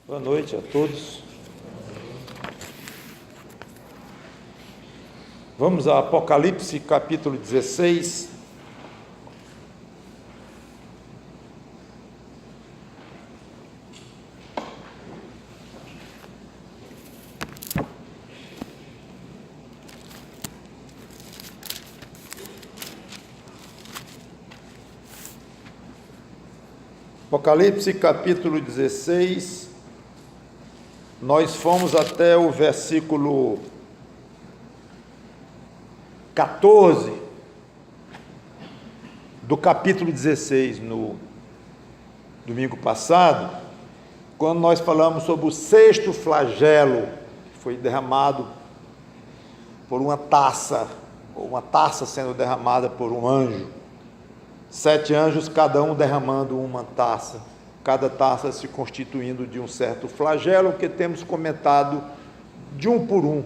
Boa noite a todos. Vamos a Apocalipse capítulo 16. Apocalipse capítulo 16, nós fomos até o versículo 14 do capítulo 16, no domingo passado, quando nós falamos sobre o sexto flagelo, que foi derramado por uma taça, ou uma taça sendo derramada por um anjo. 7 anjos, cada um derramando uma taça, cada taça se constituindo de um certo flagelo, que temos comentado de um por um,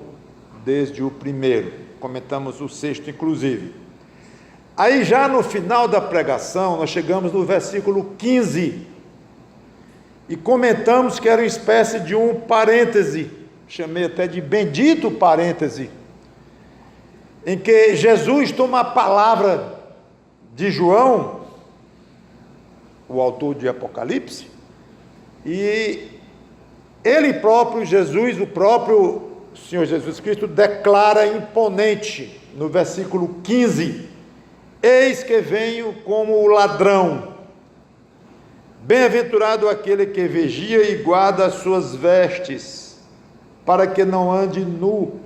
desde o primeiro, comentamos o sexto inclusive. Aí já no final da pregação, nós chegamos no versículo 15, e comentamos que era uma espécie de um parêntese, chamei até de bendito parêntese, em que Jesus toma a palavra de João, o autor de Apocalipse, e ele próprio, Jesus, o próprio Senhor Jesus Cristo, declara imponente, no versículo 15, eis que venho como o ladrão, bem-aventurado aquele que vigia e guarda as suas vestes, para que não ande nu,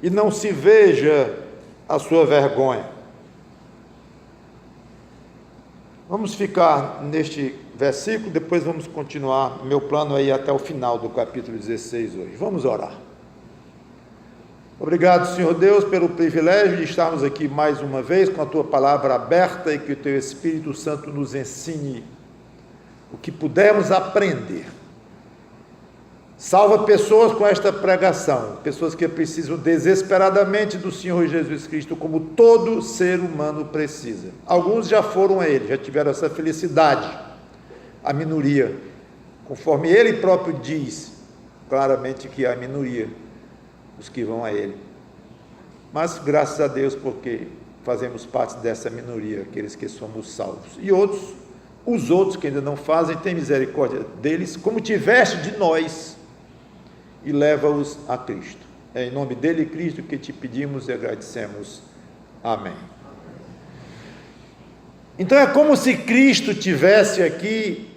e não se veja a sua vergonha. Vamos ficar neste versículo, depois vamos continuar, meu plano aí até o final do capítulo 16 hoje. Vamos orar. Obrigado, Senhor Deus, pelo privilégio de estarmos aqui mais uma vez com a Tua palavra aberta e que o Teu Espírito Santo nos ensine o que pudermos aprender. Salva pessoas com esta pregação, pessoas que precisam desesperadamente do Senhor Jesus Cristo, como todo ser humano precisa. Alguns já foram a Ele, já tiveram essa felicidade, a minoria, conforme Ele próprio diz, claramente que é a minoria, os que vão a Ele. Mas graças a Deus, porque fazemos parte dessa minoria, aqueles que somos salvos. E outros, os outros que ainda não fazem, tem misericórdia deles, como tiveste de nós, e leva-os a Cristo. É em nome dele, Cristo, que te pedimos e agradecemos. Amém. Então é como se Cristo tivesse aqui,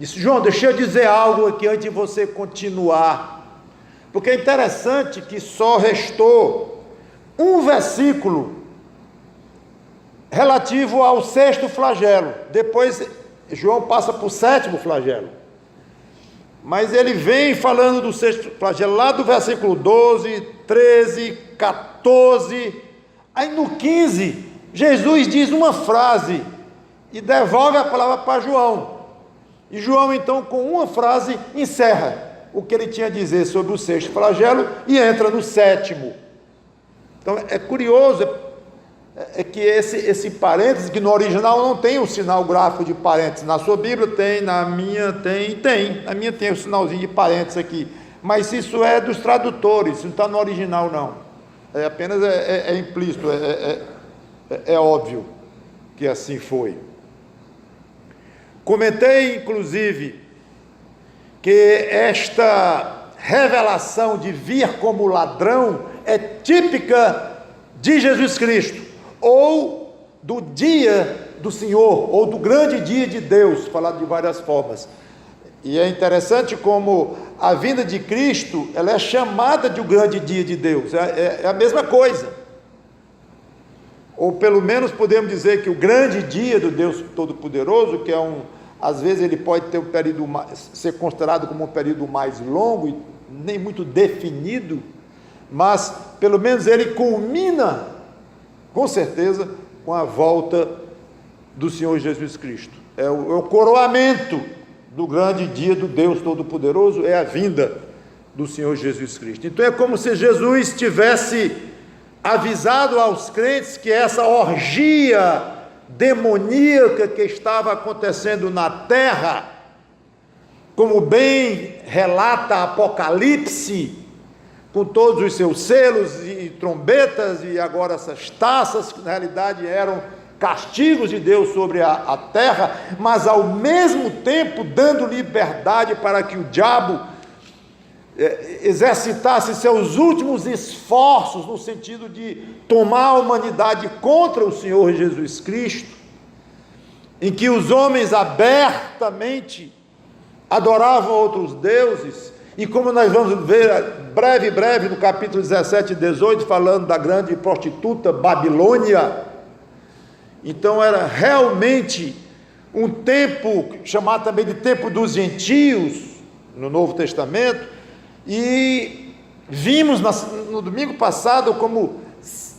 disse: João, deixa eu dizer algo aqui antes de você continuar, porque é interessante que só restou um versículo relativo ao sexto flagelo, depois João passa para o sétimo flagelo. Mas ele vem falando do sexto flagelo, lá do versículo 12, 13, 14, aí no 15, Jesus diz uma frase, e devolve a palavra para João, e João então com uma frase encerra o que ele tinha a dizer sobre o sexto flagelo, e entra no sétimo. Então é curioso, que esse parênteses, que no original não tem o sinal gráfico de parênteses, na sua Bíblia tem, na minha tem, na minha tem o sinalzinho de parênteses aqui, mas isso é dos tradutores, isso não está no original não, é apenas implícito, é óbvio que assim foi. Comentei inclusive que esta revelação de vir como ladrão é típica de Jesus Cristo, ou do dia do Senhor, ou do grande dia de Deus, falado de várias formas. E é interessante como a vinda de Cristo, ela é chamada de o grande dia de Deus, é a mesma coisa. Ou pelo menos podemos dizer que o grande dia do Deus Todo-Poderoso, que às vezes ele pode ter ser considerado como um período mais longo, e nem muito definido, mas pelo menos ele culmina, com certeza, com a volta do Senhor Jesus Cristo. É o coroamento do grande dia do Deus Todo-Poderoso, é a vinda do Senhor Jesus Cristo. Então é como se Jesus tivesse avisado aos crentes que essa orgia demoníaca que estava acontecendo na terra como bem relata Apocalipse, com todos os seus selos e trombetas, e agora essas taças, que na realidade eram castigos de Deus sobre a terra, mas ao mesmo tempo dando liberdade para que o diabo exercitasse seus últimos esforços no sentido de tomar a humanidade contra o Senhor Jesus Cristo, em que os homens abertamente adoravam outros deuses, e como nós vamos ver breve no capítulo 17 e 18, falando da grande prostituta Babilônia. Então era realmente um tempo chamado também de tempo dos gentios no Novo Testamento, e vimos no domingo passado como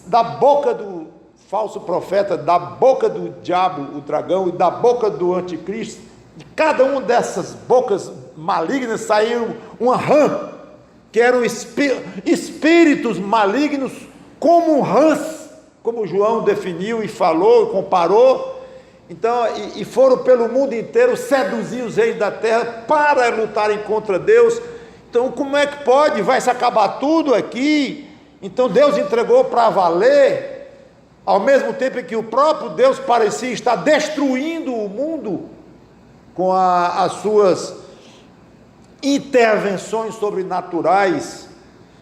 da boca do falso profeta, da boca do diabo, o dragão, e da boca do anticristo, de cada uma dessas bocas malignas saiu uma rã, que eram espíritos malignos como rãs, como João definiu e falou, comparou. Então, e foram pelo mundo inteiro seduzir os reis da terra para lutarem contra Deus. Então, como é que pode? Vai se acabar tudo aqui? Então Deus entregou para valer, ao mesmo tempo em que o próprio Deus parecia estar destruindo o mundo com as suas intervenções sobrenaturais,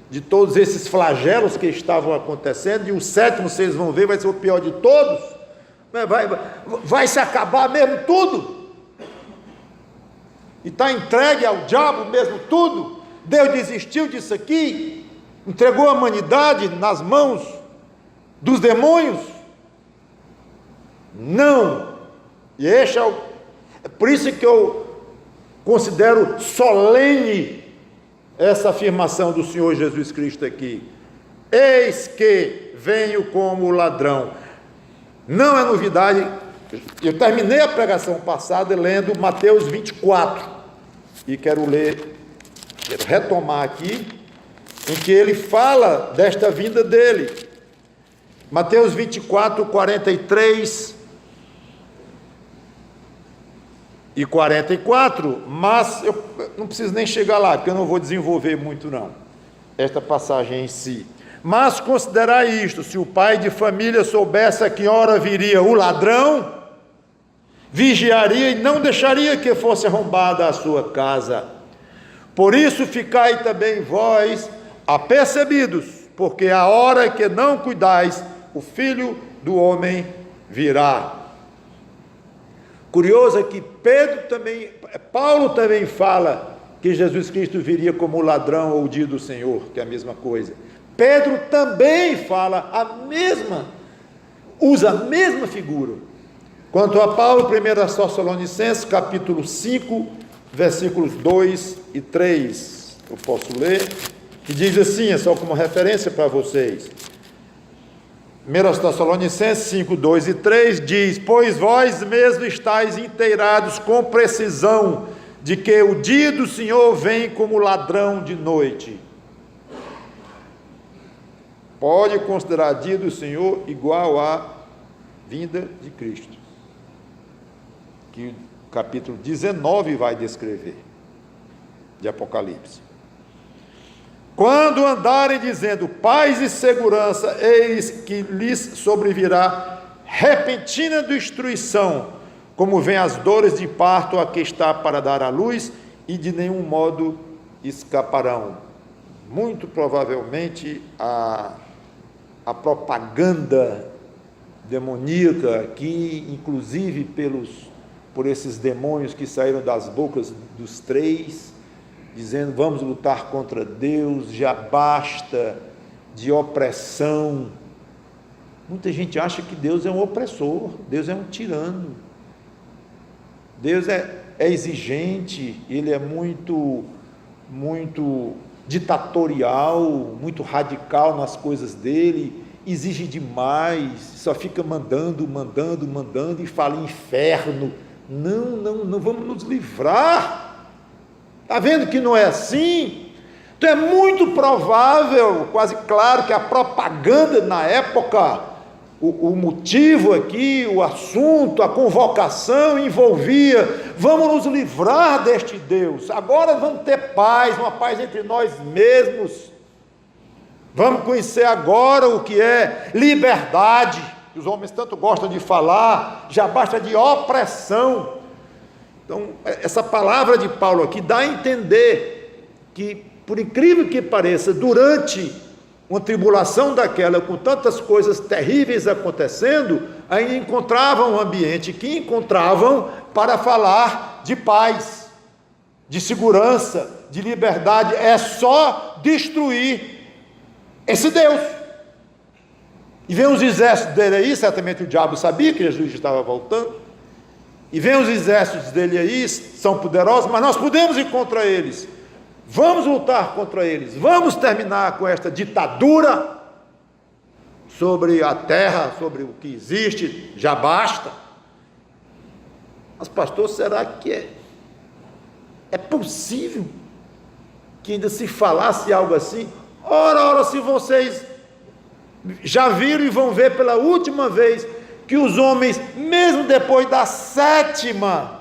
de todos esses flagelos que estavam acontecendo, e o sétimo, vocês vão ver, vai ser o pior de todos. Vai se acabar mesmo tudo, e está entregue ao diabo mesmo tudo. Deus desistiu disso aqui, entregou a humanidade nas mãos dos demônios? Não. E este é por isso que eu considero solene essa afirmação do Senhor Jesus Cristo aqui: eis que venho como ladrão. Não é novidade. Eu terminei a pregação passada lendo Mateus 24, e quero retomar aqui, em que ele fala desta vinda dele. Mateus 24, 43 e 44, mas eu não preciso nem chegar lá, porque eu não vou desenvolver muito não, esta passagem em si. Mas considerai isto: se o pai de família soubesse a que hora viria o ladrão, vigiaria e não deixaria que fosse arrombada a sua casa. Por isso ficai também vós apercebidos, porque a hora que não cuidais, o Filho do Homem virá. Curioso é que Paulo também fala que Jesus Cristo viria como ladrão ou o dia do Senhor, que é a mesma coisa. Pedro também fala usa a mesma figura. Quanto a Paulo, 1 Tessalonicenses, capítulo 5, versículos 2 e 3, eu posso ler, que diz assim, é só como referência para vocês. 1 Tessalonicenses 5, 2 e 3 diz: pois vós mesmos estáis inteirados com precisão de que o dia do Senhor vem como ladrão de noite. Pode considerar dia do Senhor igual à vinda de Cristo, que o capítulo 19 vai descrever, de Apocalipse. Quando andarem dizendo paz e segurança, eis que lhes sobrevirá repentina destruição, como vem as dores de parto a que está para dar à luz, e de nenhum modo escaparão. Muito provavelmente a propaganda demoníaca aqui, inclusive por esses demônios que saíram das bocas dos três, dizendo vamos lutar contra Deus, já basta de opressão. Muita gente acha que Deus é um opressor, Deus é um tirano, Deus é exigente, Ele é muito ditatorial, muito radical nas coisas dele, exige demais, só fica mandando e fala inferno. Não, vamos nos livrar. Está vendo que não é assim? Então é muito provável, quase claro, que a propaganda na época O motivo aqui, o assunto, a convocação envolvia: vamos nos livrar deste Deus, agora vamos ter paz, uma paz entre nós mesmos, vamos conhecer agora o que é liberdade, que os homens tanto gostam de falar, já basta de opressão. Então, essa palavra de Paulo aqui dá a entender que, por incrível que pareça, durante uma tribulação daquela, com tantas coisas terríveis acontecendo, ainda encontravam um ambiente que encontravam para falar de paz, de segurança, de liberdade. É só destruir esse Deus. E vem os exércitos dele aí, certamente o diabo sabia que Jesus estava voltando, e vem os exércitos dele aí, são poderosos, mas nós podemos ir contra eles. Vamos lutar contra eles, vamos terminar com esta ditadura sobre a terra, sobre o que existe, já basta. Mas pastor, será que é possível que ainda se falasse algo assim? Ora, se vocês já viram e vão ver pela última vez, que os homens, mesmo depois da 7ª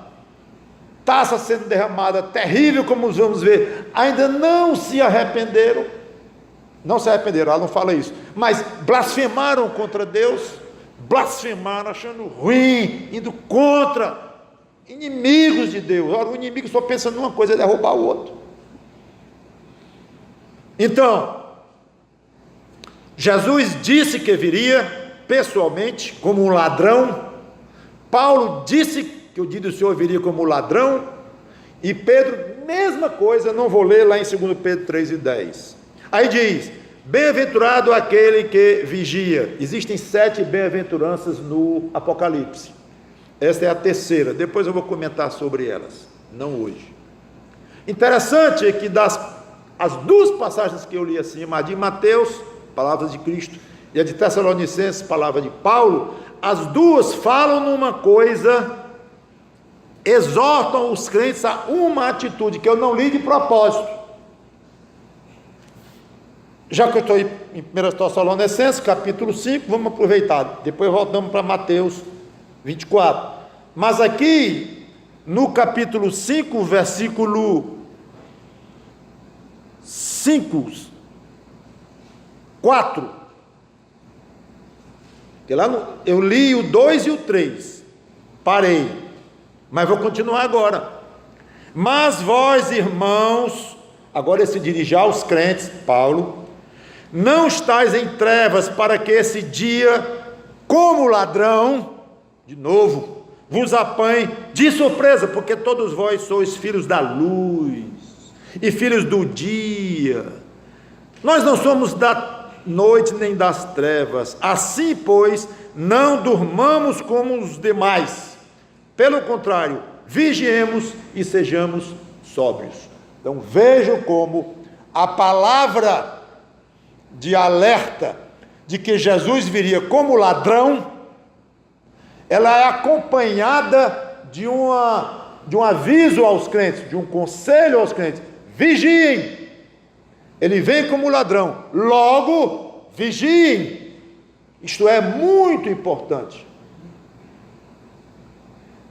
taça sendo derramada, terrível como vamos ver, ainda não se arrependeram, ela não fala isso, mas blasfemaram contra Deus, blasfemaram, achando ruim, indo contra, inimigos de Deus. Ora, o inimigo só pensa numa coisa, é derrubar o outro. Então, Jesus disse que viria pessoalmente como um ladrão, Paulo disse que o dia do Senhor viria como ladrão, e Pedro, mesma coisa, não vou ler lá em 2 Pedro 3:10, aí diz: bem-aventurado aquele que vigia. Existem 7 bem-aventuranças no Apocalipse, esta é a 3ª, depois eu vou comentar sobre elas, não hoje. Interessante é que as 2 passagens que eu li acima, a de Mateus, palavras de Cristo, e a de Tessalonicenses, palavra de Paulo, as 2 falam numa coisa, exortam os crentes a uma atitude que eu não li de propósito. Já que eu estou em 1 Tessalonicenses, capítulo 5, vamos aproveitar, depois voltamos para Mateus 24, mas aqui, no capítulo 5, versículo 4, que lá eu li o 2 e o 3, parei, mas vou continuar agora. Mas vós, irmãos, agora ele se dirige aos crentes, Paulo, não estáis em trevas, para que esse dia, como ladrão, de novo, vos apanhe de surpresa, porque todos vós sois filhos da luz e filhos do dia. Nós não somos da noite nem das trevas. Assim, pois, não durmamos como os demais. Pelo contrário, vigiemos e sejamos sóbrios. Então vejam como a palavra de alerta de que Jesus viria como ladrão, ela é acompanhada de um aviso aos crentes, de um conselho aos crentes: vigiem. Ele vem como ladrão, logo vigiem. Isto é muito importante.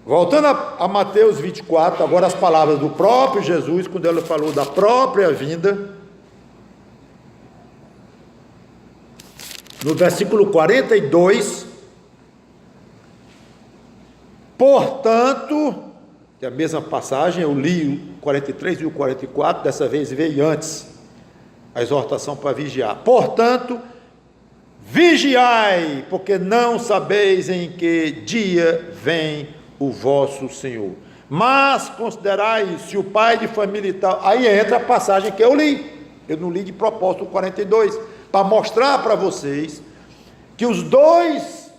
Voltando a Mateus 24, agora as palavras do próprio Jesus, quando ele falou da própria vinda, no versículo 42, portanto, que é a mesma passagem, eu li o 43 e o 44, dessa vez veio antes a exortação para vigiar. Portanto, vigiai, porque não sabeis em que dia vem o vosso Senhor. Mas considerai, se o pai de família e tal, aí entra a passagem que eu não li de propósito o 42, para mostrar para vocês que os 2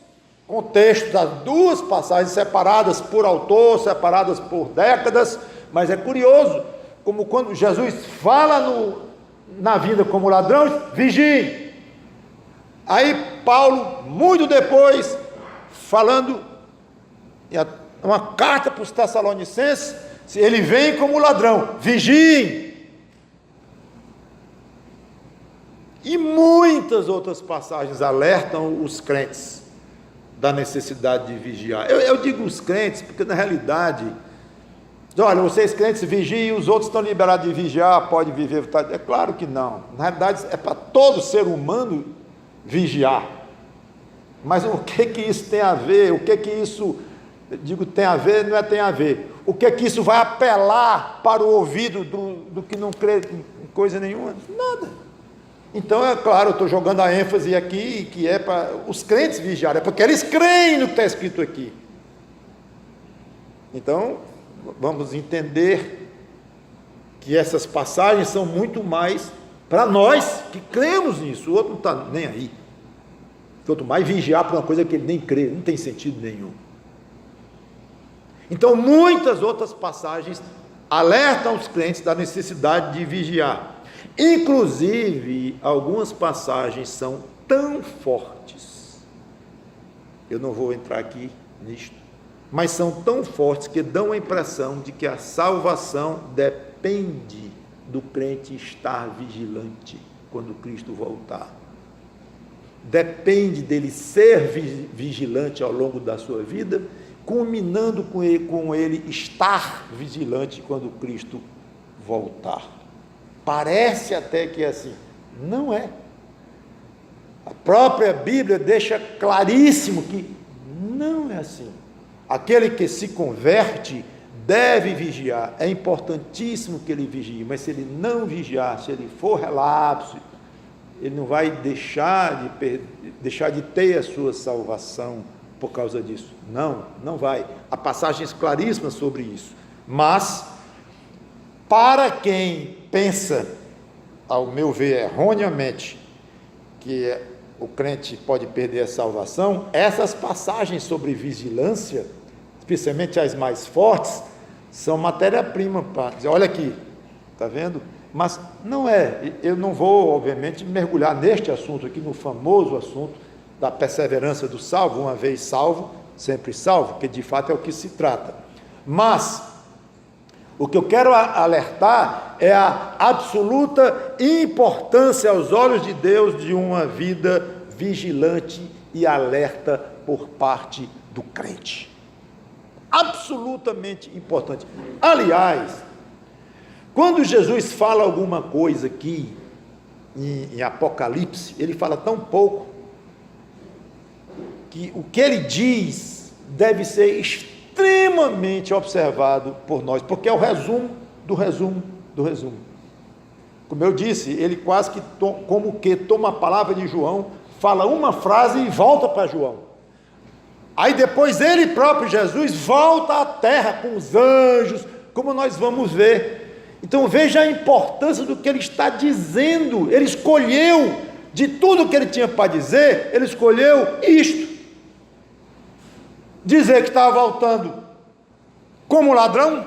contextos, as 2 passagens separadas por autor, separadas por décadas, mas é curioso, como quando Jesus fala na vida como ladrão, vigie. Aí Paulo, muito depois, falando uma carta para os Tessalonicenses, ele vem como ladrão, vigiem. E muitas outras passagens alertam os crentes da necessidade de vigiar. Eu digo os crentes, porque na realidade, olha, vocês crentes vigiem, os outros estão liberados de vigiar, pode viver. É claro que não. Na realidade, é para todo ser humano vigiar. Mas o que isso tem a ver? O que isso, digo, tem a ver, não é tem a ver. O que isso vai apelar para o ouvido do que não crê em coisa nenhuma? Nada. Então, é claro, eu estou jogando a ênfase aqui, que é para os crentes vigiarem, é porque eles creem no que está escrito aqui. Então, vamos entender que essas passagens são muito mais para nós que cremos nisso. O outro não está nem aí. Quanto mais vigiar por uma coisa que ele nem crê, não tem sentido nenhum. Então, muitas outras passagens alertam os crentes da necessidade de vigiar. Inclusive, algumas passagens são tão fortes, eu não vou entrar aqui nisto, mas são tão fortes que dão a impressão de que a salvação depende do crente estar vigilante quando Cristo voltar. Depende dele ser vigilante ao longo da sua vida, culminando com ele estar vigilante quando Cristo voltar. Parece até que é assim, não é. A própria Bíblia deixa claríssimo que não é assim. Aquele que se converte deve vigiar, é importantíssimo que ele vigie, mas se ele não vigiar, se ele for relapso, ele não vai deixar de ter a sua salvação por causa disso. Não vai. Há passagens claríssimas sobre isso. Mas, para quem pensa, ao meu ver, erroneamente, que o crente pode perder a salvação, essas passagens sobre vigilância, especialmente as mais fortes, são matéria-prima para dizer, olha aqui, está vendo? Mas não é, eu não vou, obviamente, mergulhar neste assunto aqui, no famoso assunto da perseverança do salvo, uma vez salvo, sempre salvo, que de fato é o que se trata. Mas o que eu quero alertar é a absoluta importância aos olhos de Deus de uma vida vigilante e alerta por parte do crente. Absolutamente importante. Aliás, quando Jesus fala alguma coisa aqui em Apocalipse, ele fala tão pouco que o que ele diz deve ser extremamente observado por nós, porque é o resumo do resumo do resumo. Como eu disse, ele quase que como que toma a palavra de João, fala uma frase e volta para João. Aí depois ele próprio, Jesus, volta à terra com os anjos, como nós vamos ver. Então veja a importância do que ele está dizendo. Ele escolheu, de tudo que ele tinha para dizer, ele escolheu isto. Dizer que estava voltando como ladrão.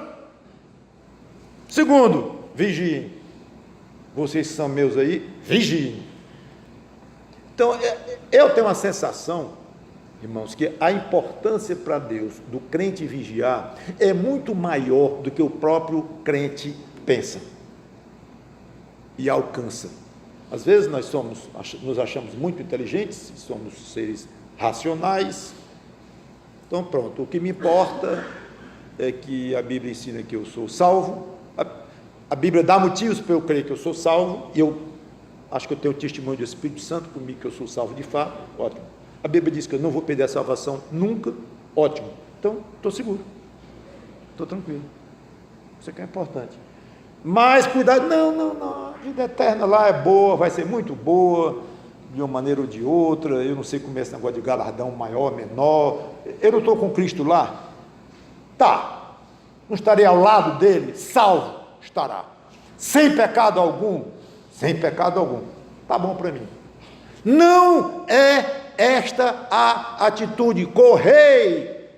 Segundo, vigiem. Vocês que são meus aí, vigiem. Então, eu tenho uma sensação, irmãos, que a importância para Deus do crente vigiar é muito maior do que o próprio crente pensa e alcança. Às vezes nós nos achamos muito inteligentes, somos seres racionais. Então pronto, o que me importa é que a Bíblia ensina que eu sou salvo, a Bíblia dá motivos para eu crer que eu sou salvo, e eu acho que eu tenho o testemunho do Espírito Santo comigo que eu sou salvo de fato, ótimo. A Bíblia diz que eu não vou perder a salvação nunca, ótimo. Então, estou seguro, estou tranquilo. Isso aqui é importante. Mas cuidado, não, a vida eterna lá é boa, vai ser muito boa, de uma maneira ou de outra, eu não sei como é esse negócio de galardão maior, menor, eu não estou com Cristo lá? Tá, não estarei ao lado dele? Salvo, estará. Sem pecado algum? Sem pecado algum. Tá bom para mim. Não é esta a atitude. Correi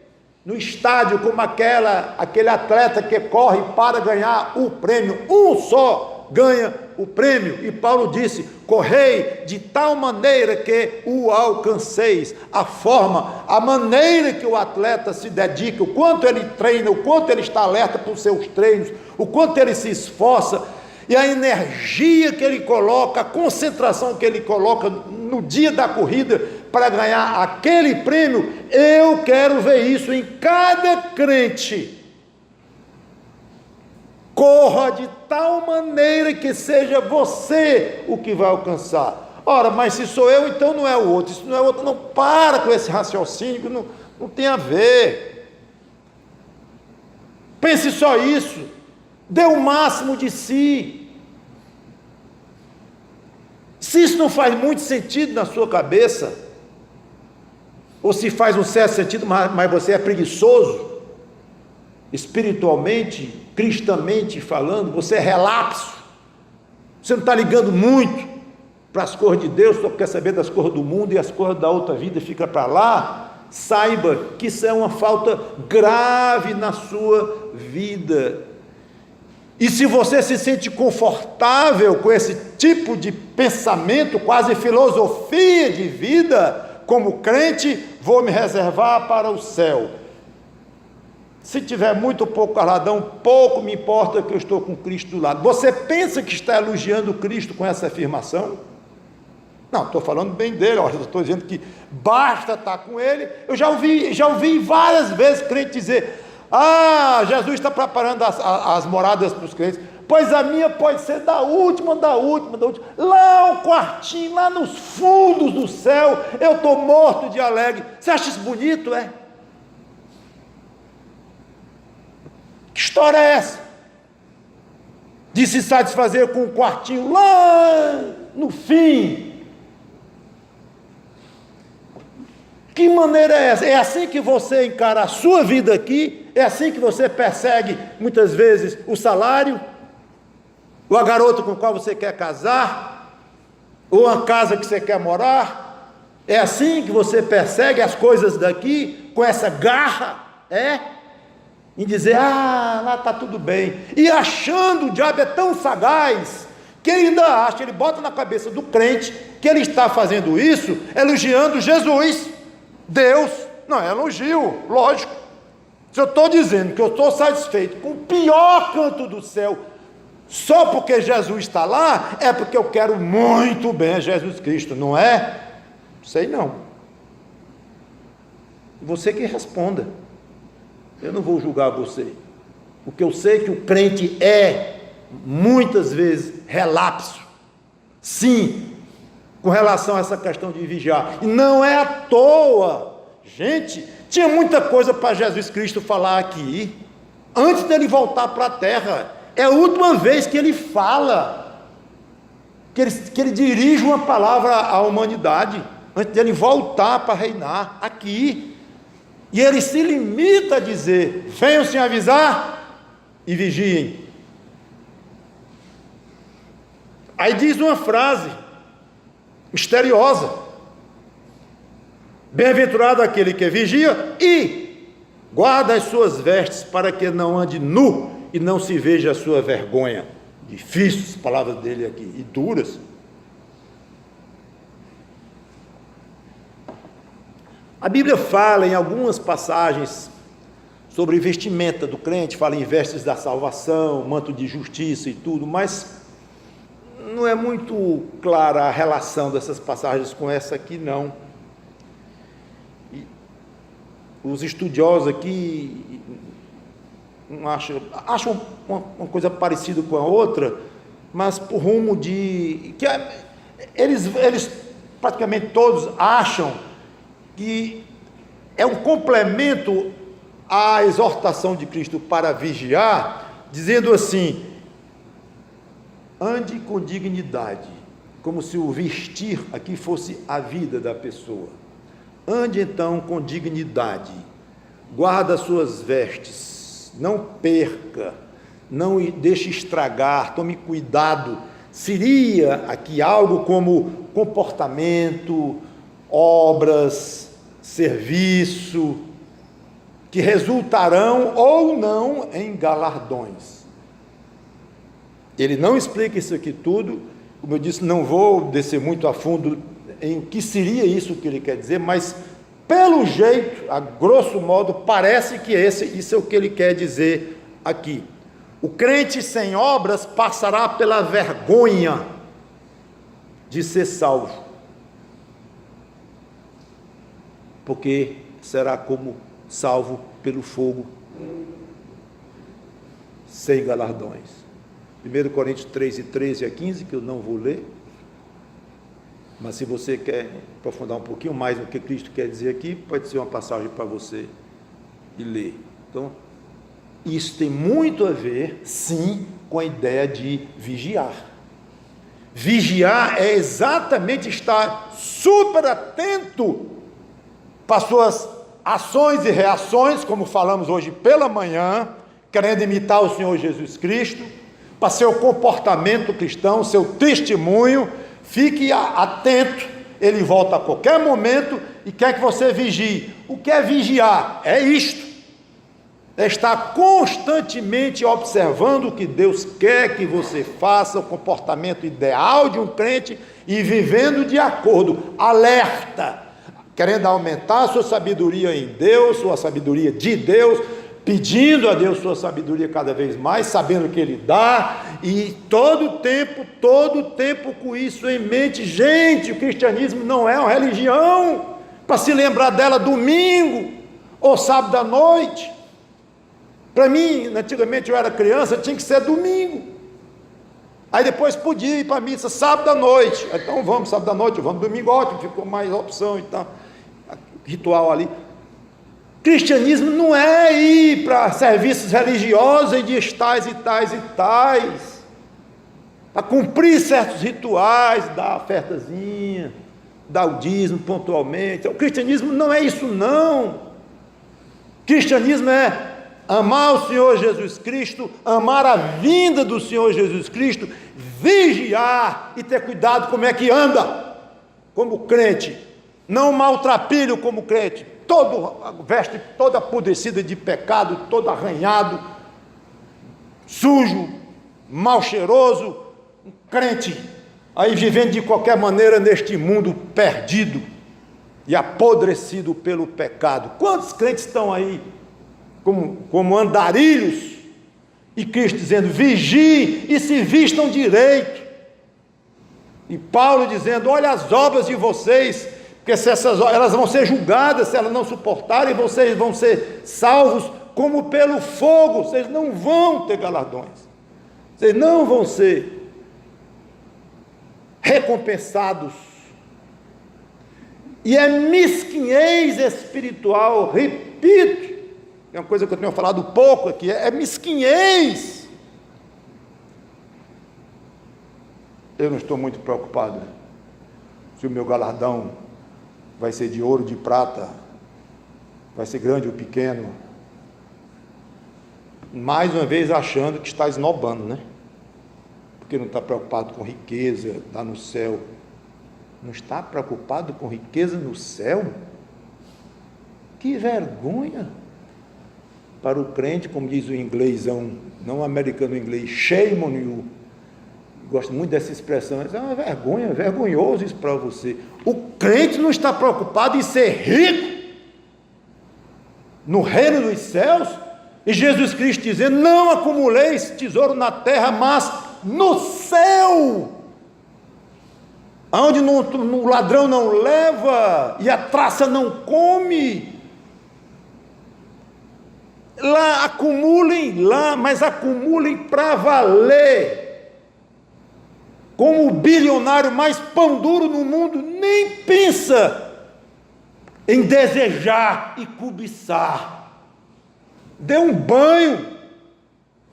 no estádio como aquele atleta que corre para ganhar o prêmio. Um só ganha o prêmio. E Paulo disse, correi de tal maneira que o alcanceis. A forma, a maneira que o atleta se dedica, o quanto ele treina, o quanto ele está alerta para os seus treinos, o quanto ele se esforça, e a energia que ele coloca, a concentração que ele coloca no dia da corrida, para ganhar aquele prêmio. Eu quero ver isso em cada crente. Corra de tal maneira que seja você o que vai alcançar. Ora, mas se sou eu, então não é o outro. Se não é o outro, não. Para com esse raciocínio, não tem a ver. Pense só isso. Dê o máximo de si. Se isso não faz muito sentido na sua cabeça, ou se faz um certo sentido, mas você é preguiçoso, espiritualmente, cristamente falando, você é relapso, você não está ligando muito para as coisas de Deus, só quer saber das coisas do mundo e as coisas da outra vida fica para lá, saiba que isso é uma falta grave na sua vida. E se você se sente confortável com esse tipo de pensamento, quase filosofia de vida, como crente, vou me reservar para o céu. Se tiver muito pouco caladão, pouco me importa que eu estou com Cristo do lado. Você pensa que está elogiando Cristo com essa afirmação? Não, estou falando bem dele, eu estou dizendo que basta estar com ele. Eu já ouvi várias vezes crente dizer: ah, Jesus está preparando as moradas para os crentes. Pois a minha pode ser da última. Lá um quartinho, lá nos fundos do céu, eu estou morto de alegre. Você acha isso bonito, é? Que história é essa? De se satisfazer com um quartinho lá no fim. Que maneira é essa? É assim que você encara a sua vida aqui? É assim que você persegue muitas vezes o salário? Ou a garota com a qual você quer casar? Ou a casa que você quer morar? É assim que você persegue as coisas daqui? Com essa garra? Em dizer: ah, lá está tudo bem. E achando, o diabo é tão sagaz, que ele ainda acha, ele bota na cabeça do crente, que ele está fazendo isso, elogiando Jesus, Deus. Não, é elogio, lógico. Se eu estou dizendo que eu estou satisfeito com o pior canto do céu, só porque Jesus está lá, é porque eu quero muito bem a Jesus Cristo, não é? Sei não. Você que responda. Eu não vou julgar você. O que eu sei é que o crente é, muitas vezes, relapso. Sim, com relação a essa questão de vigiar. E não é à toa. Gente, tinha muita coisa para Jesus Cristo falar aqui, antes dele voltar para a terra. É a última vez que ele fala, que ele dirige uma palavra à humanidade, antes dele voltar para reinar aqui. E ele se limita a dizer: venham sem avisar e vigiem. Aí diz uma frase misteriosa: bem-aventurado aquele que vigia e guarda as suas vestes, para que não ande nu e não se veja a sua vergonha. Difíceis palavras dele aqui, e duras. A Bíblia fala em algumas passagens sobre vestimenta do crente, fala em vestes da salvação, manto de justiça e tudo, mas não é muito clara a relação dessas passagens com essa aqui, não. E os estudiosos aqui acham uma coisa parecida com a outra, mas por rumo de... que eles praticamente todos acham que é um complemento à exortação de Cristo para vigiar, dizendo assim: ande com dignidade, como se o vestir aqui fosse a vida da pessoa. Ande então com dignidade, guarda as suas vestes, não perca, não deixe estragar, tome cuidado. Seria aqui algo como comportamento, obras, serviço, que resultarão ou não em galardões. Ele não explica isso aqui tudo, como eu disse, não vou descer muito a fundo em o que seria isso que ele quer dizer, mas pelo jeito, a grosso modo, parece que isso é o que ele quer dizer aqui. O crente sem obras passará pela vergonha de ser salvo. porque será como salvo pelo fogo, sem galardões. 1 Coríntios 3, 13 a 15, que eu não vou ler, mas se você quer aprofundar um pouquinho mais no que Cristo quer dizer aqui, pode ser uma passagem para você e ler. Então, isso tem muito a ver, sim, com a ideia de vigiar. Vigiar é exatamente estar super atento para suas ações e reações, como falamos hoje pela manhã, querendo imitar o Senhor Jesus Cristo, para seu comportamento cristão, seu testemunho. Fique atento, ele volta a qualquer momento e quer que você vigie. O que é vigiar? É isto. É estar constantemente observando o que Deus quer que você faça, o comportamento ideal de um crente e vivendo de acordo, alerta, querendo aumentar a sua sabedoria em Deus, sua sabedoria de Deus, pedindo a Deus sua sabedoria cada vez mais, sabendo que Ele dá, e todo o tempo com isso em mente. Gente, o cristianismo não é uma religião para se lembrar dela domingo ou sábado à noite. Para mim, antigamente eu era criança, tinha que ser domingo, aí depois podia ir para a missa sábado à noite. Então vamos sábado à noite, vamos domingo, ótimo, ficou mais opção e tal, ritual ali. Cristianismo não é ir para serviços religiosos em dias tais e tais e tais, para cumprir certos rituais, dar ofertazinha, dar o dízimo pontualmente. O cristianismo não é isso não. Cristianismo é amar o Senhor Jesus Cristo, amar a vinda do Senhor Jesus Cristo, vigiar e ter cuidado como é que anda como crente, não maltrapilho como crente, veste toda apodrecida de pecado, todo arranhado, sujo, mal cheiroso, um crente aí vivendo de qualquer maneira neste mundo perdido e apodrecido pelo pecado. Quantos crentes estão aí como andarilhos, e Cristo dizendo: vigiem e se vistam direito, e Paulo dizendo: olha as obras de vocês, porque elas vão ser julgadas, se elas não suportarem, vocês vão ser salvos como pelo fogo, vocês não vão ter galardões, vocês não vão ser recompensados. E é mesquinhez espiritual, repito, é uma coisa que eu tenho falado pouco aqui, é mesquinhez. Eu não estou muito preocupado se o meu galardão vai ser de ouro, de prata, vai ser grande ou pequeno, mais uma vez achando que está esnobando, né? Porque não está preocupado com riqueza, está no céu. Não está preocupado com riqueza no céu? Que vergonha para o crente, como diz o inglêsão, não o americano, inglês, shame on you. Gosto muito dessa expressão. É uma vergonha, é vergonhoso isso para você. O crente não está preocupado em ser rico no reino dos céus, e Jesus Cristo dizendo: não acumuleis tesouro na terra, mas no céu, onde o ladrão não leva e a traça não come. Lá acumulem, mas acumulem para valer. Como o bilionário mais pão duro no mundo nem pensa em desejar e cobiçar. Dê um banho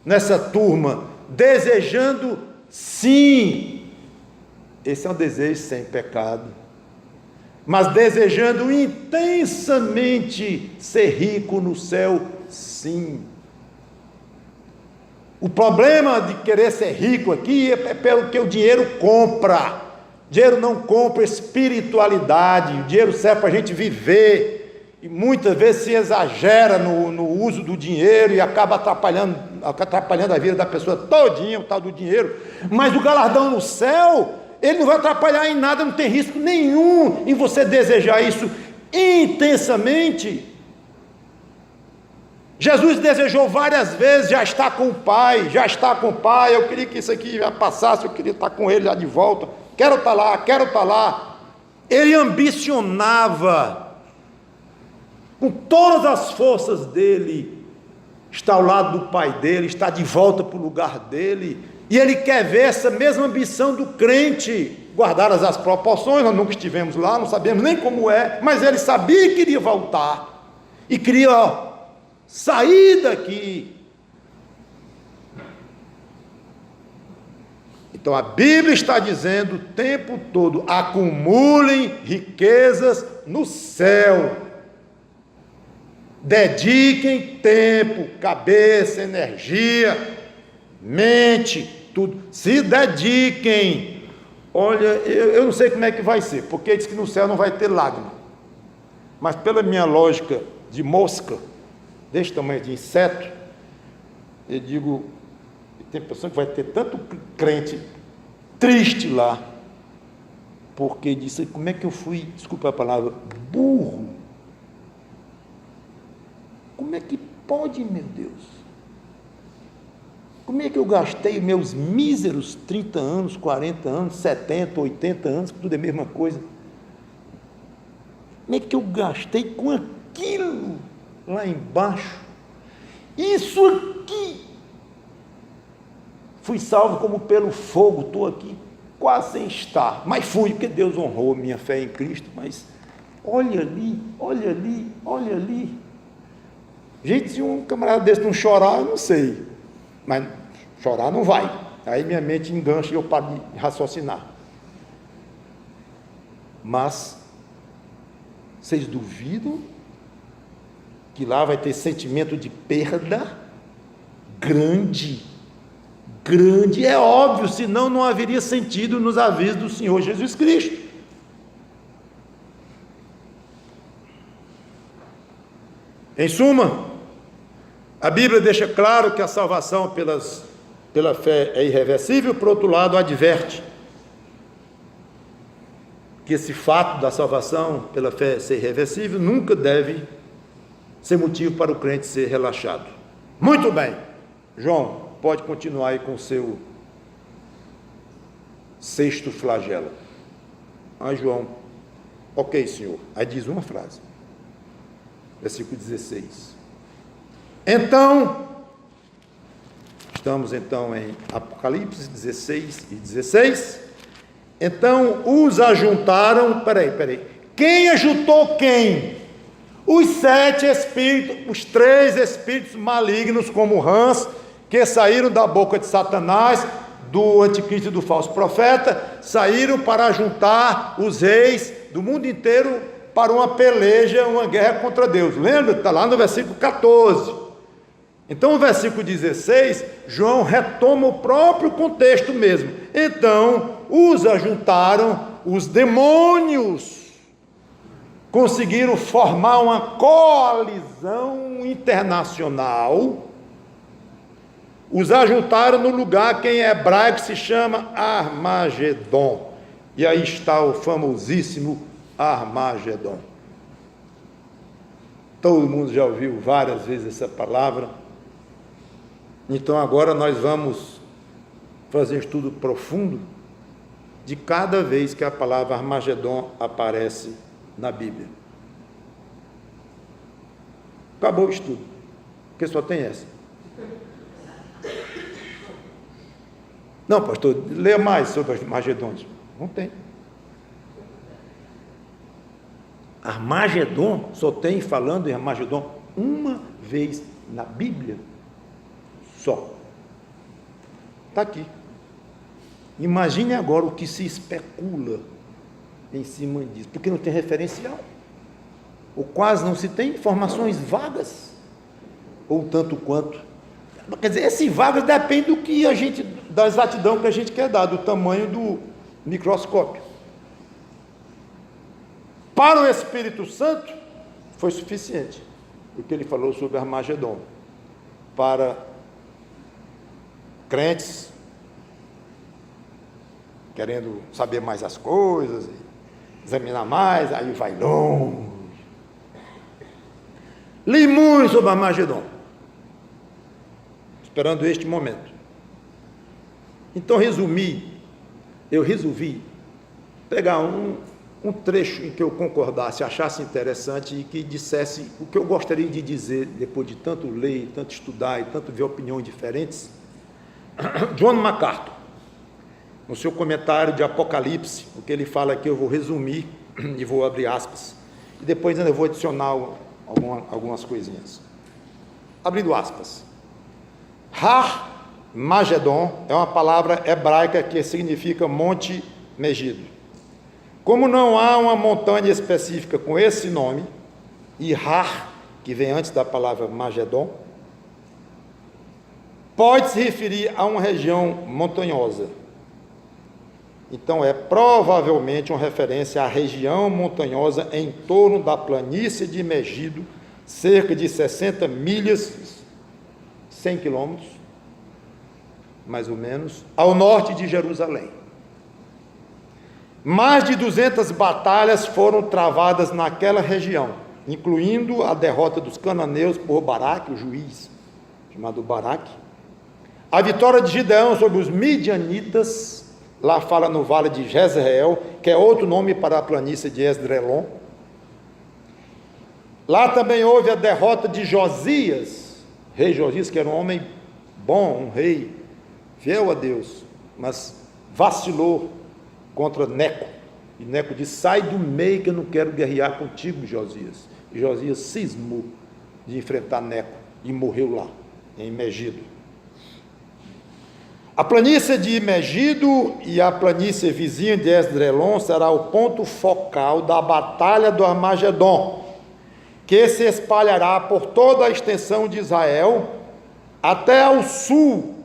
nessa turma, desejando sim. Esse é um desejo sem pecado, mas desejando intensamente ser rico no céu, sim. O problema de querer ser rico aqui é pelo que o dinheiro compra. O dinheiro não compra espiritualidade, o dinheiro serve para a gente viver, e muitas vezes se exagera no uso do dinheiro e acaba atrapalhando a vida da pessoa todinha, o tal do dinheiro. Mas o galardão no céu, ele não vai atrapalhar em nada, não tem risco nenhum em você desejar isso intensamente. Jesus desejou várias vezes já estar com o Pai, eu queria que isso aqui já passasse, eu queria estar com Ele já de volta, quero estar lá. Ele ambicionava com todas as forças dele, está ao lado do Pai dele, está de volta para o lugar dele, e ele quer ver essa mesma ambição do crente, guardadas as proporções. Nós nunca estivemos lá, não sabemos nem como é, mas ele sabia que iria voltar, e queria sair daqui. Então a Bíblia está dizendo o tempo todo: acumulem riquezas no céu, dediquem tempo, cabeça, energia, mente, tudo, se dediquem. Olha, eu não sei como é que vai ser, porque diz que no céu não vai ter lágrima, mas pela minha lógica de mosca, desse tamanho de inseto, eu digo, tem pessoa que vai ter tanto crente triste lá, porque disse: como é que eu fui, desculpa a palavra, burro? Como é que pode, meu Deus? Como é que eu gastei meus míseros 30 anos, 40 anos, 70, 80 anos, que tudo é a mesma coisa? Como é que eu gastei com aquilo lá embaixo? Isso aqui. Fui salvo como pelo fogo, estou aqui quase sem estar, mas fui, porque Deus honrou minha fé em Cristo. Mas olha ali, olha ali, olha ali. Gente, se um camarada desse não chorar, eu não sei, mas chorar não vai. Aí minha mente engancha e eu paro de raciocinar. Mas vocês duvidam que lá vai ter sentimento de perda grande? Grande, é óbvio, senão não haveria sentido nos avisos do Senhor Jesus Cristo. Em suma, a Bíblia deixa claro que a salvação pela fé é irreversível. Por outro lado, adverte que esse fato da salvação pela fé ser irreversível nunca deve ser motivo para o crente ser relaxado. Muito bem, João, pode continuar aí com o seu sexto flagelo. João, ok, senhor. Aí diz uma frase, versículo 16. Então, estamos então em Apocalipse 16 e 16. Então os ajuntaram, peraí, quem ajuntou quem? Os 7 espíritos, os 3 espíritos malignos como rãs, que saíram da boca de Satanás, do anticristo e do falso profeta, saíram para juntar os reis do mundo inteiro para uma peleja, uma guerra contra Deus. Lembra? Está lá no versículo 14. Então, no versículo 16, João retoma o próprio contexto mesmo. Então, os ajuntaram, os demônios conseguiram formar uma coalizão internacional. Os ajuntaram no lugar que em hebraico se chama Armagedon. E aí está o famosíssimo Armagedon. Todo mundo já ouviu várias vezes essa palavra. Então agora nós vamos fazer um estudo profundo de cada vez que a palavra Armagedon aparece na Bíblia. Acabou o estudo, porque só tem essa. Não, pastor, leia mais sobre os Armagedons. Não tem. Armagedon só tem, falando em Armagedon, uma vez na Bíblia. Só. Está aqui. Imagine agora o que se especula em cima disso, porque não tem referencial, ou quase não se tem, informações vagas, ou tanto quanto. Quer dizer, esse vagas depende do que a gente, da exatidão que a gente quer dar, do tamanho do microscópio. Para o Espírito Santo foi suficiente o que ele falou sobre Armagedon. Para crentes querendo saber mais as coisas, examinar mais, aí vai longe. Li muito sobre Armagedon, esperando este momento. Então eu resolvi pegar um trecho em que eu concordasse, achasse interessante e que dissesse o que eu gostaria de dizer depois de tanto ler, tanto estudar e tanto ver opiniões diferentes. John MacArthur, no seu comentário de Apocalipse, o que ele fala aqui eu vou resumir e vou abrir aspas, e depois ainda vou adicionar algumas coisinhas. Abrindo aspas. Har Magedon é uma palavra hebraica que significa Monte Megido. Como não há uma montanha específica com esse nome, e Har, que vem antes da palavra Magedon, pode se referir a uma região montanhosa. Então é provavelmente uma referência à região montanhosa em torno da planície de Megido, cerca de 60 milhas, 100 quilômetros, mais ou menos, ao norte de Jerusalém. Mais de 200 batalhas foram travadas naquela região, incluindo a derrota dos cananeus por Baraque, o juiz chamado Baraque, a vitória de Gideão sobre os midianitas, lá fala no vale de Jezreel, que é outro nome para a planície de Esdrelon. Lá também houve a derrota de Josias, rei Josias, que era um homem bom, um rei fiel a Deus, mas vacilou contra Neco, e Neco disse, sai do meio que eu não quero guerrear contigo, Josias. E Josias cismou de enfrentar Neco, e morreu lá, em Megido. A planície de Megido e a planície vizinha de Esdrelon será o ponto focal da batalha do Armagedon, que se espalhará por toda a extensão de Israel, até ao sul,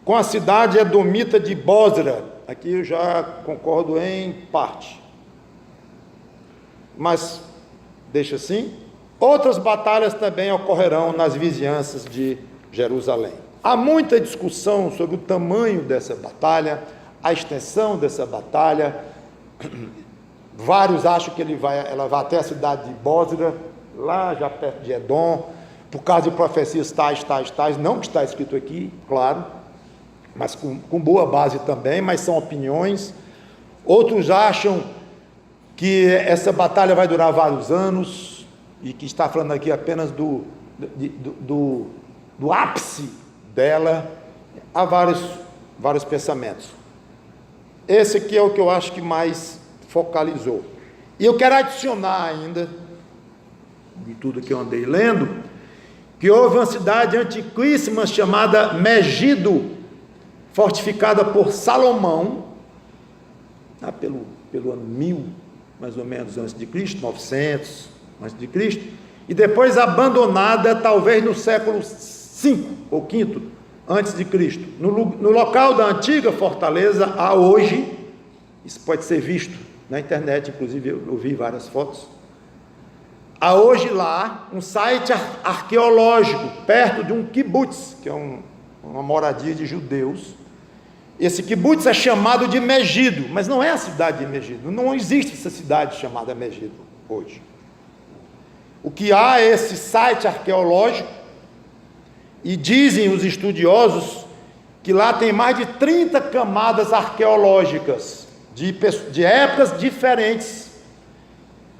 com a cidade edomita de Bozra. Aqui eu já concordo em parte, mas deixa assim. Outras batalhas também ocorrerão nas vizinhanças de Jerusalém. Há muita discussão sobre o tamanho dessa batalha, a extensão dessa batalha. Vários acham que ela vai até a cidade de Bozra, lá já perto de Edom, por causa de profecias tais, não que está escrito aqui, claro, mas com boa base também, mas são opiniões. Outros acham que essa batalha vai durar vários anos, e que está falando aqui apenas do ápice dela. Há vários pensamentos. Esse aqui é o que eu acho que mais focalizou. E eu quero adicionar ainda, de tudo que eu andei lendo, que houve uma cidade antiquíssima chamada Megido, fortificada por Salomão, pelo ano 1000, mais ou menos, antes de Cristo, 900, antes de Cristo, e depois abandonada, talvez no século V ou V, antes de Cristo. No local da antiga fortaleza, há hoje, isso pode ser visto na internet, inclusive eu vi várias fotos, há hoje lá um site arqueológico, perto de um kibbutz, que é uma moradia de judeus. Esse kibbutz é chamado de Megido, mas não é a cidade de Megido, não existe essa cidade chamada Megido hoje. O que há é esse site arqueológico, e dizem os estudiosos que lá tem mais de 30 camadas arqueológicas, de épocas diferentes,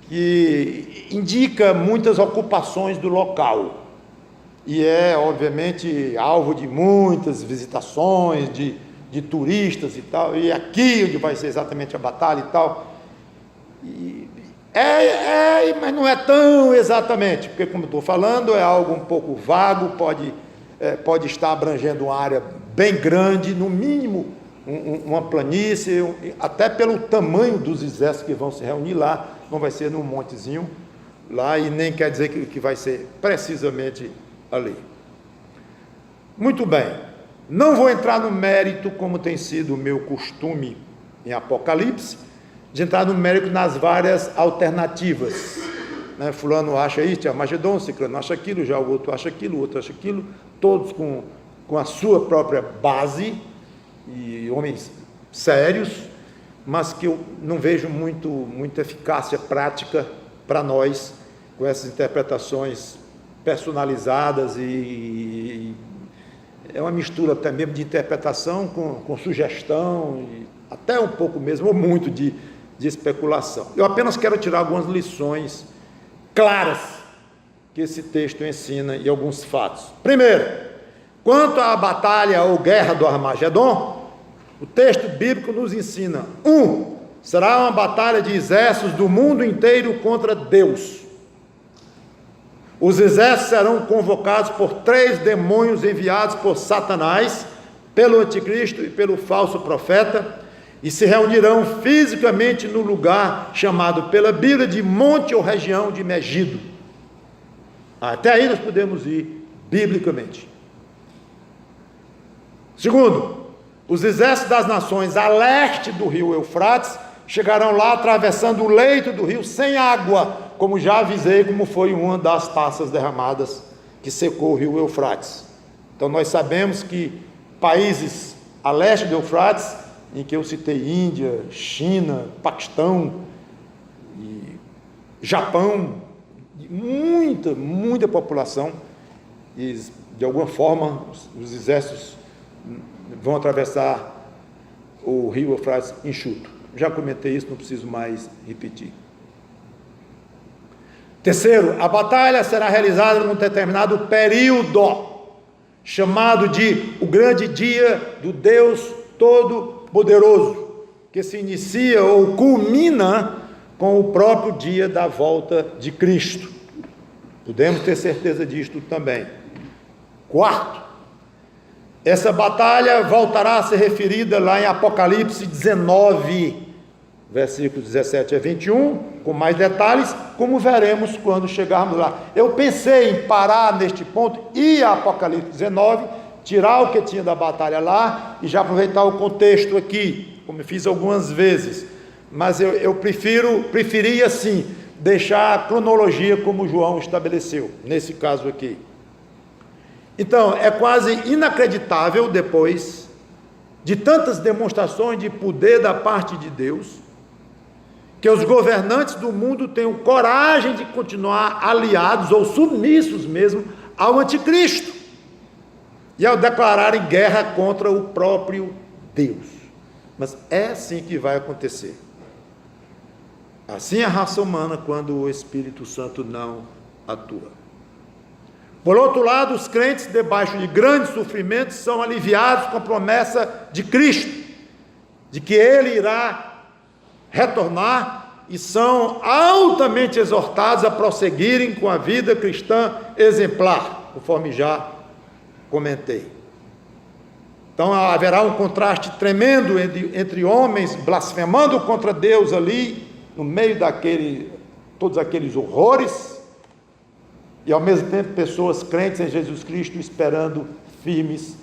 que indica muitas ocupações do local, e é obviamente alvo de muitas visitações, de turistas e tal, e aqui onde vai ser exatamente a batalha e tal, mas não é tão exatamente, porque como eu estou falando, é algo um pouco vago, pode estar abrangendo uma área bem grande, no mínimo uma planície, até pelo tamanho dos exércitos que vão se reunir lá, não vai ser num montezinho lá, e nem quer dizer que vai ser precisamente ali. Muito bem. Não vou entrar no mérito, como tem sido o meu costume em Apocalipse, de entrar no mérito nas várias alternativas. Fulano acha isso, Armagedon, ciclano acha aquilo, já o outro acha aquilo, o outro acha aquilo, todos com a sua própria base, e homens sérios, mas que eu não vejo muita eficácia prática para nós, com essas interpretações personalizadas e é uma mistura até mesmo de interpretação com sugestão, e até um pouco mesmo, ou muito de de especulação. Eu apenas quero tirar algumas lições claras que esse texto ensina e alguns fatos. Primeiro, quanto à batalha ou guerra do Armagedon, o texto bíblico nos ensina: será uma batalha de exércitos do mundo inteiro contra Deus. Os exércitos serão convocados por 3 demônios enviados por Satanás, pelo anticristo e pelo falso profeta, e se reunirão fisicamente no lugar chamado pela Bíblia de monte ou região de Megido. Até aí nós podemos ir biblicamente. Segundo, os exércitos das nações a leste do rio Eufrates chegarão lá atravessando o leito do rio sem água, como já avisei, como foi uma das taças derramadas que secou o rio Eufrates. Então nós sabemos que países a leste do Eufrates, em que eu citei Índia, China, Paquistão e Japão, muita população, e de alguma forma os exércitos vão atravessar o rio Eufrates enxuto. Já comentei isso, não preciso mais repetir. Terceiro, a batalha será realizada num determinado período, chamado de o grande dia do Deus Todo-Poderoso, que se inicia ou culmina com o próprio dia da volta de Cristo. Podemos ter certeza disto também. Quarto, essa batalha voltará a ser referida lá em Apocalipse 19, versículos 17 a 21, com mais detalhes, como veremos quando chegarmos lá. Eu pensei em parar neste ponto, ir a Apocalipse 19, tirar o que tinha da batalha lá e já aproveitar o contexto aqui, como eu fiz algumas vezes, mas eu preferi assim, deixar a cronologia como João estabeleceu, nesse caso aqui. Então, é quase inacreditável, depois de tantas demonstrações de poder da parte de Deus, que os governantes do mundo tenham coragem de continuar aliados ou submissos mesmo ao anticristo, e ao declararem guerra contra o próprio Deus. Mas é assim que vai acontecer. Assim é a raça humana quando o Espírito Santo não atua. Por outro lado, os crentes debaixo de grandes sofrimentos são aliviados com a promessa de Cristo, de que Ele irá retornar, e são altamente exortados a prosseguirem com a vida cristã exemplar, conforme já comentei. Então haverá um contraste tremendo entre homens blasfemando contra Deus ali, no meio todos aqueles horrores, e ao mesmo tempo pessoas crentes em Jesus Cristo esperando firmes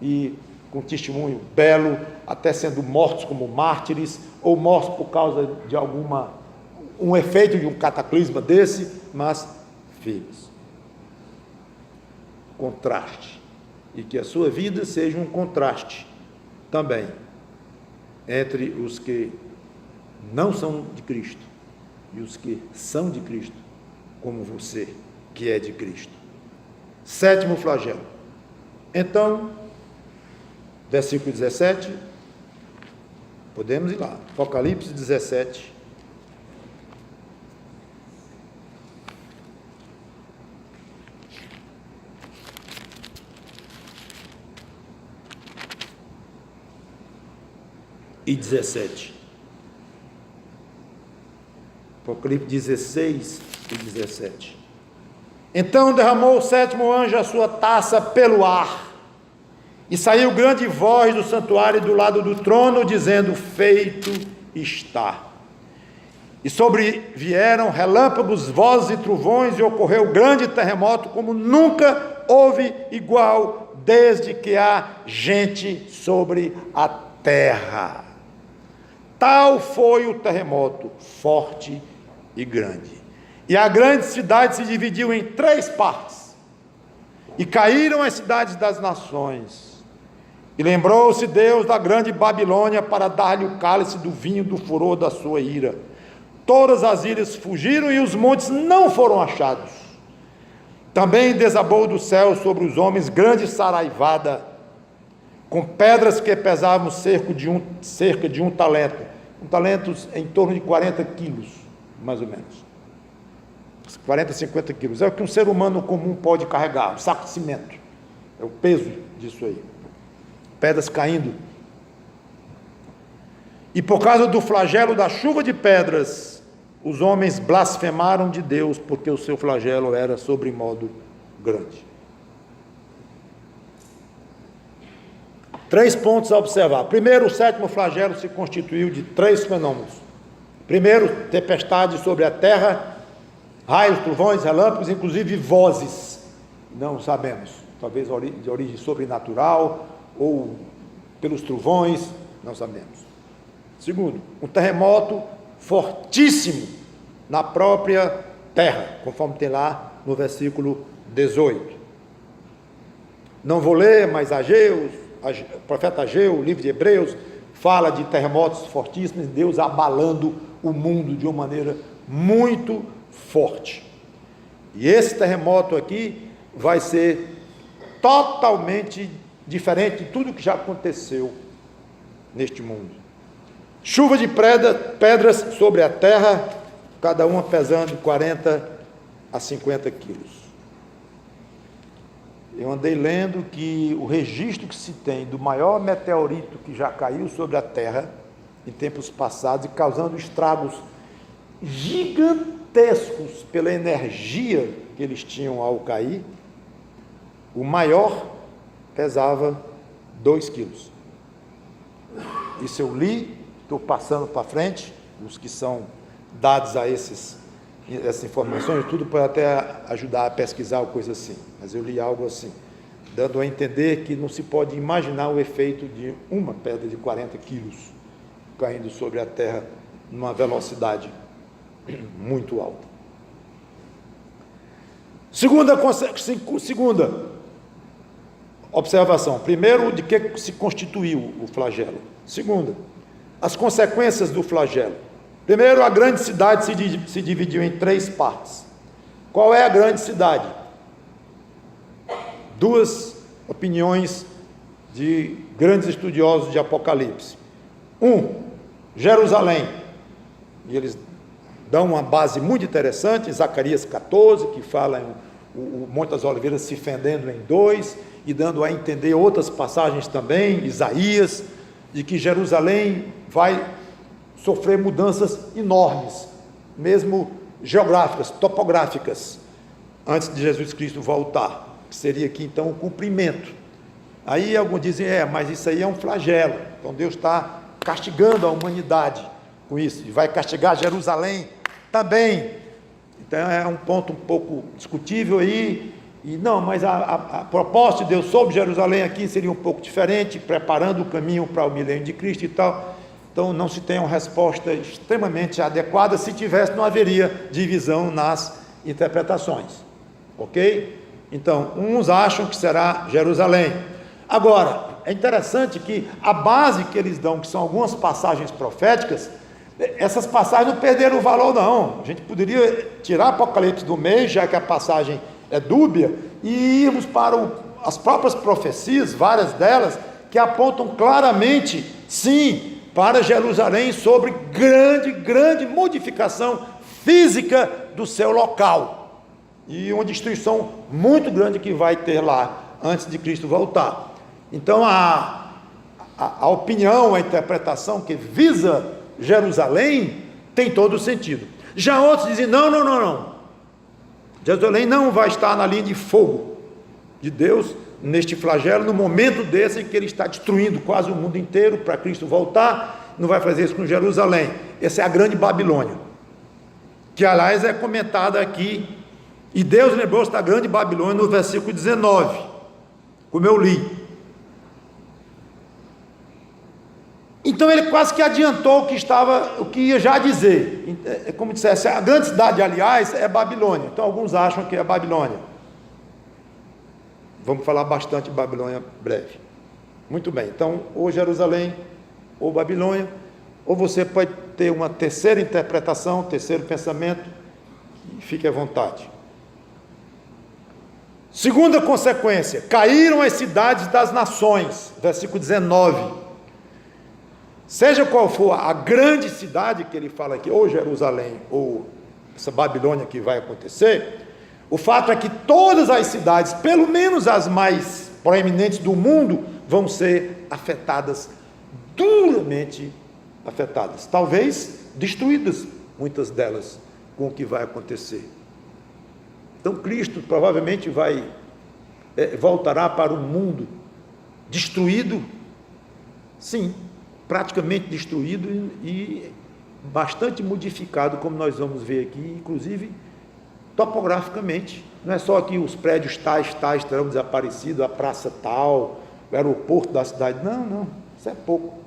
e com testemunho belo, até sendo mortos como mártires, ou mortos por causa de um efeito de um cataclisma desse, mas firmes. Contraste, e que a sua vida seja um contraste também entre os que não são de Cristo e os que são de Cristo, como você que é de Cristo. Sétimo flagelo. Então, versículo 17, podemos ir lá, Apocalipse 17, e 17. Apocalipse 16 e 17. Então derramou o sétimo anjo a sua taça pelo ar, e saiu grande voz do santuário do lado do trono, dizendo: feito está. E sobrevieram relâmpagos, vozes e trovões, e ocorreu grande terremoto, como nunca houve igual, desde que há gente sobre a terra. Tal foi o terremoto, forte e grande. E a grande cidade se dividiu em 3 partes, e caíram as cidades das nações. E lembrou-se Deus da grande Babilônia para dar-lhe o cálice do vinho do furor da sua ira. Todas as ilhas fugiram e os montes não foram achados. Também desabou do céu sobre os homens grande saraivada, com pedras que pesavam cerca de um talento, Um talento em torno de 40 quilos, mais ou menos. 40, 50 quilos. É o que um ser humano comum pode carregar, um saco de cimento. É o peso disso aí. Pedras caindo. E por causa do flagelo da chuva de pedras, os homens blasfemaram de Deus, porque o seu flagelo era sobremodo grande. 3 pontos a observar. Primeiro, o 7º flagelo se constituiu de 3 fenômenos. Primeiro, tempestade sobre a terra, raios, trovões, relâmpagos, inclusive vozes. Não sabemos, talvez de origem sobrenatural ou pelos trovões, não sabemos. Segundo, um terremoto fortíssimo na própria terra, conforme tem lá no versículo 18. Não vou ler, mas o profeta Ageu, o livro de Hebreus, fala de terremotos fortíssimos, Deus abalando o mundo de uma maneira muito forte. E esse terremoto aqui vai ser totalmente diferente de tudo que já aconteceu neste mundo. Chuva de pedras sobre a terra, cada uma pesando 40 a 50 quilos. Eu andei lendo que o registro que se tem do maior meteorito que já caiu sobre a terra em tempos passados e causando estragos gigantescos pela energia que eles tinham ao cair, o maior pesava 2 quilos. Isso eu li, estou passando para frente, os que são dados a essas informações, tudo para até ajudar a pesquisar ou coisa assim, mas eu li algo assim, dando a entender que não se pode imaginar o efeito de uma pedra de 40 quilos caindo sobre a terra numa velocidade muito alta. Segunda observação. Primeiro, de que se constituiu o flagelo. Segunda, as consequências do flagelo. Primeiro, a grande cidade se dividiu em 3 partes. Qual é a grande cidade? 2 opiniões de grandes estudiosos de Apocalipse. Jerusalém. E eles dão uma base muito interessante, em Zacarias 14, que fala o Monte das Oliveiras se fendendo em 2, e dando a entender outras passagens também, Isaías, de que Jerusalém vai sofrer mudanças enormes, mesmo geográficas, topográficas, antes de Jesus Cristo voltar, que seria aqui então o cumprimento. Aí alguns dizem, mas isso aí é um flagelo, então Deus está castigando a humanidade com isso, e vai castigar Jerusalém também. Então é um ponto um pouco discutível aí, e não, mas a proposta de Deus sobre Jerusalém aqui seria um pouco diferente, preparando o caminho para o milênio de Cristo e tal. Então não se tem uma resposta extremamente adequada. Se tivesse, não haveria divisão nas interpretações, ok? Então, uns acham que será Jerusalém. Agora, é interessante que a base que eles dão, que são algumas passagens proféticas, essas passagens não perderam o valor não. A gente poderia tirar Apocalipse do meio, já que a passagem é dúbia, e irmos para as próprias profecias, várias delas, que apontam claramente, sim, para Jerusalém, sobre grande modificação física do seu local, e uma destruição muito grande que vai ter lá, antes de Cristo voltar. Então a opinião, a interpretação que visa Jerusalém, tem todo o sentido. Já outros dizem, não, Jerusalém não vai estar na linha de fogo de Deus, neste flagelo, no momento desse em que ele está destruindo quase o mundo inteiro, para Cristo voltar, não vai fazer isso com Jerusalém. Essa é a grande Babilônia, que aliás é comentada aqui, e Deus lembrou-se da grande Babilônia no versículo 19, como eu li. Então ele quase que adiantou o que ia já dizer. É como dissesse, a grande cidade, aliás, é Babilônia. Então alguns acham que é Babilônia. Vamos falar bastante de Babilônia breve. Muito bem, então, ou Jerusalém, ou Babilônia, ou você pode ter uma terceira interpretação, terceiro pensamento, e fique à vontade. Segunda consequência, caíram as cidades das nações, versículo 19. seja qual for a grande cidade que ele fala aqui, ou Jerusalém, ou essa Babilônia que vai acontecer, o fato é que todas as cidades, pelo menos as mais proeminentes do mundo, vão ser afetadas, duramente afetadas, talvez destruídas, muitas delas, com o que vai acontecer. Então Cristo provavelmente voltará para um mundo destruído, sim, praticamente destruído e bastante modificado, como nós vamos ver aqui, inclusive topograficamente. Não é só que os prédios tais terão desaparecido, a praça tal, o aeroporto da cidade. Não, isso é pouco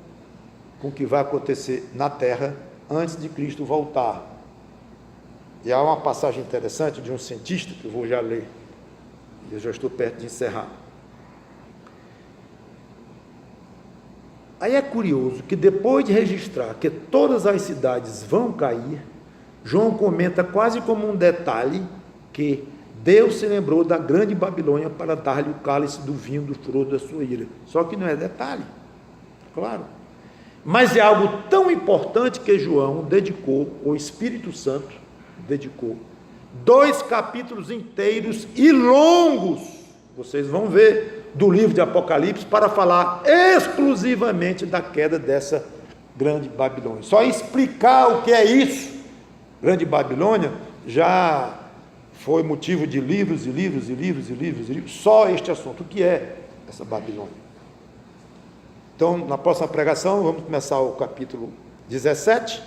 com o que vai acontecer na terra antes de Cristo voltar. E há uma passagem interessante de um cientista, que eu vou já ler, eu já estou perto de encerrar. Aí é curioso que depois de registrar que todas as cidades vão cair, João comenta quase como um detalhe que Deus se lembrou da grande Babilônia para dar-lhe o cálice do vinho do furor da sua ira. Só que não é detalhe, claro. Mas é algo tão importante que João dedicou, o Espírito Santo dedicou 2 capítulos inteiros e longos, vocês vão ver, do livro de Apocalipse, para falar exclusivamente da queda dessa grande Babilônia. Só explicar o que é isso, grande Babilônia, já foi motivo de livros e livros e livros e livros e livros, só este assunto, o que é essa Babilônia. Então, na próxima pregação, vamos começar o capítulo 17,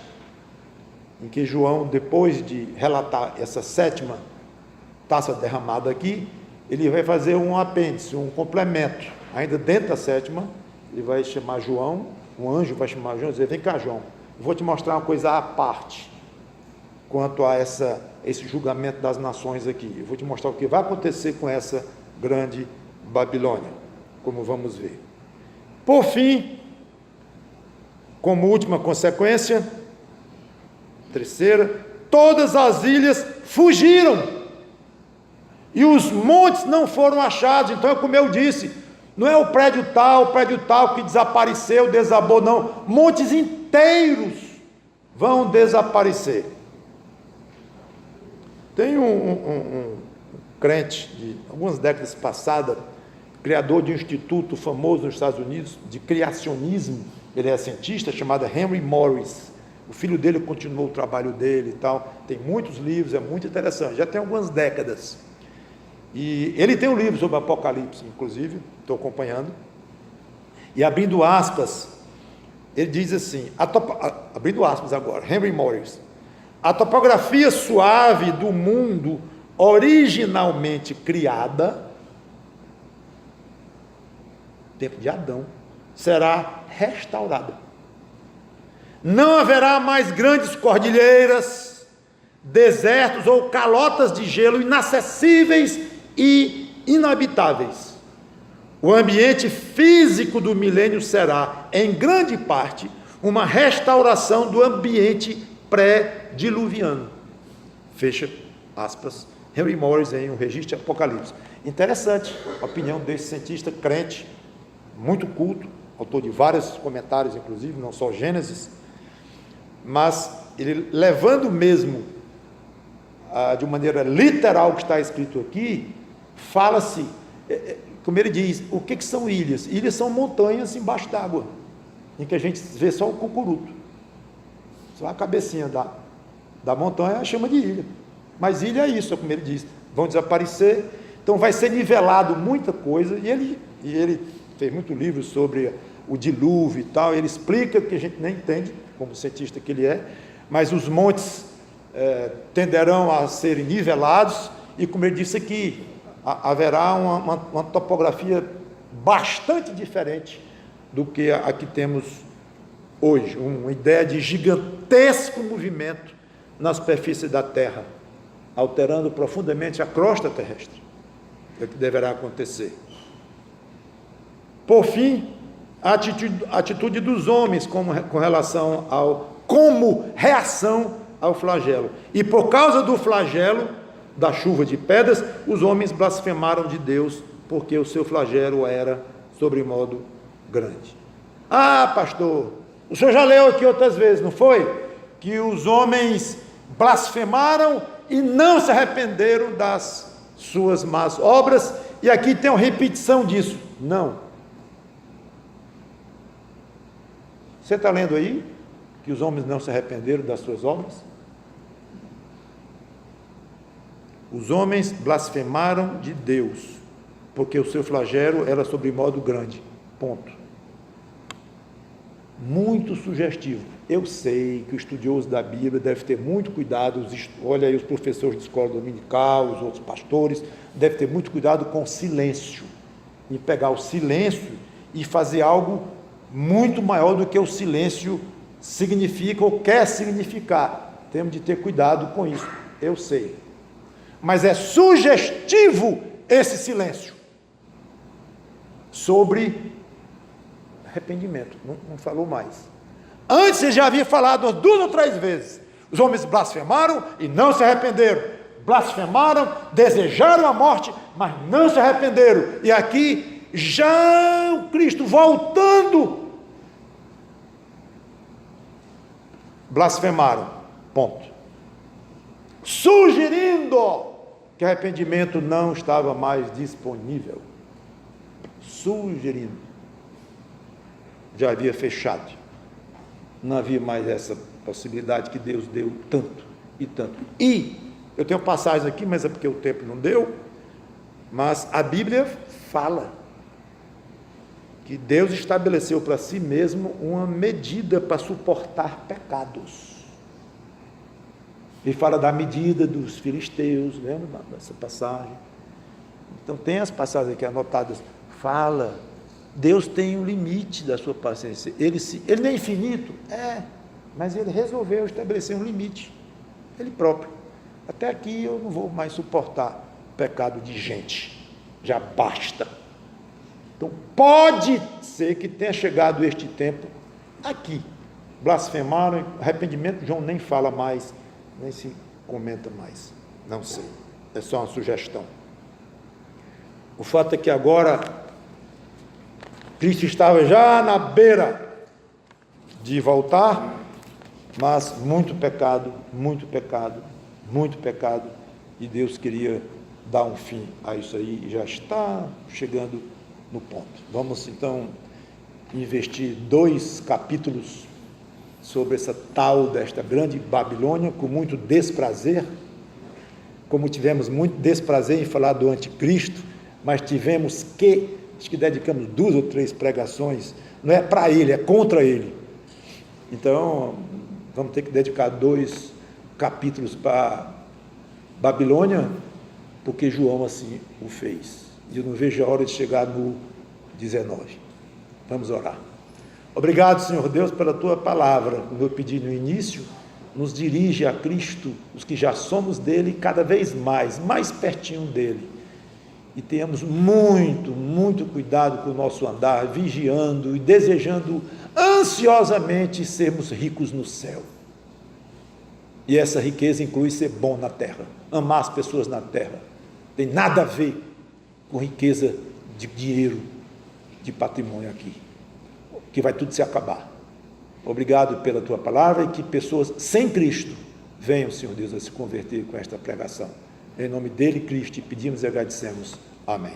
em que João, depois de relatar essa 7ª taça derramada aqui, ele vai fazer um apêndice, um complemento, ainda dentro da 7ª, ele vai chamar João, um anjo vai chamar João e dizer: vem cá, João, eu vou te mostrar uma coisa à parte, quanto a esse julgamento das nações aqui, eu vou te mostrar o que vai acontecer com essa grande Babilônia, como vamos ver. Por fim, como última consequência, terceira, todas as ilhas fugiram, e os montes não foram achados. Então, como eu disse, não é o prédio tal que desapareceu, desabou, não, montes inteiros vão desaparecer. Tem um crente de algumas décadas passadas, criador de um instituto famoso nos Estados Unidos de criacionismo, ele é cientista, chamado Henry Morris. O filho dele continuou o trabalho dele e tal, tem muitos livros, é muito interessante, já tem algumas décadas. E ele tem um livro sobre Apocalipse, inclusive, estou acompanhando, e abrindo aspas, ele diz assim, abrindo aspas agora, Henry Morris: a topografia suave do mundo originalmente criada, tempo de Adão, será restaurada. Não haverá mais grandes cordilheiras, desertos ou calotas de gelo inacessíveis e inabitáveis. O ambiente físico do milênio será, em grande parte, uma restauração do ambiente pré-diluviano. Fecha aspas. Henry Morris em um registro de Apocalipse. Interessante a opinião desse cientista crente, muito culto, autor de vários comentários, inclusive, não só Gênesis, mas ele levando mesmo de maneira literal o que está escrito aqui, fala-se, como ele diz, o que são ilhas? Ilhas são montanhas embaixo d'água, em que a gente vê só o cucuruto, só a cabecinha da montanha chama de ilha, mas ilha é isso, como ele diz, vão desaparecer, então vai ser nivelado muita coisa, e ele fez muito livro sobre o dilúvio e tal, ele explica que a gente nem entende, como cientista que ele é, mas os montes tenderão a serem nivelados, e como ele disse aqui, haverá uma topografia bastante diferente do que a que temos hoje, uma ideia de gigantesco movimento na superfície da Terra, alterando profundamente a crosta terrestre, é o que deverá acontecer. Por fim, a atitude dos homens com relação como reação ao flagelo. E por causa do flagelo, da chuva de pedras, os homens blasfemaram de Deus, porque o seu flagelo era sobremodo grande. Ah, pastor, O senhor já leu aqui outras vezes, não foi? Que os homens blasfemaram e não se arrependeram das suas más obras, e aqui tem uma repetição disso. Não. Você está lendo aí que os homens não se arrependeram das suas obras? Os homens blasfemaram de Deus, porque o seu flagelo era sobre modo grande. Ponto. Muito sugestivo. Eu sei que o estudioso da Bíblia deve ter muito cuidado, olha aí os professores de escola dominical, os outros pastores, deve ter muito cuidado com o silêncio, em pegar o silêncio e fazer algo muito maior do que o silêncio significa ou quer significar. Temos de ter cuidado com isso, eu sei. Mas é sugestivo esse silêncio sobre arrependimento, não falou mais. Antes ele já havia falado 2 ou 3 vezes. Os homens blasfemaram e não se arrependeram. Blasfemaram, desejaram a morte, mas não se arrependeram. E aqui, já o Cristo voltando, blasfemaram, ponto. Sugerindo que arrependimento não estava mais disponível. Sugerindo. Já havia fechado. Não havia mais essa possibilidade que Deus deu tanto e tanto. E, eu tenho passagens aqui, mas é porque o tempo não deu, mas a Bíblia fala que Deus estabeleceu para si mesmo uma medida para suportar pecados. Ele fala da medida dos filisteus, lembra dessa passagem? Então tem as passagens aqui anotadas, fala, Deus tem um limite da sua paciência, ele não é infinito, mas ele resolveu estabelecer um limite, ele próprio. Até aqui eu não vou mais suportar pecado de gente, já basta. Então pode ser que tenha chegado este tempo aqui, blasfemaram, arrependimento, João nem fala mais, nem se comenta mais, não sei, é só uma sugestão. O fato é que agora Cristo estava já na beira de voltar, mas muito pecado, e Deus queria dar um fim a isso aí, e já está chegando no ponto. Vamos então investir 2 capítulos sobre essa tal desta grande Babilônia, com muito desprazer, como tivemos muito desprazer em falar do anticristo, mas tivemos acho que dedicamos 2 ou 3 pregações, não é para ele, é contra ele. Então, vamos ter que dedicar 2 capítulos para Babilônia, porque João assim o fez. E eu não vejo a hora de chegar no 19. Vamos orar. Obrigado, Senhor Deus, pela Tua palavra. Como eu pedi no início, nos dirige a Cristo, os que já somos dele, cada vez mais pertinho dele. E tenhamos muito cuidado com o nosso andar, vigiando e desejando ansiosamente sermos ricos no céu. E essa riqueza inclui ser bom na terra, amar as pessoas na terra. Tem nada a ver com riqueza de dinheiro, de patrimônio aqui, que vai tudo se acabar. Obrigado pela Tua palavra e que pessoas sem Cristo venham, Senhor Deus, a se converter com esta pregação. Em nome dele, Cristo, pedimos e agradecemos. Amém.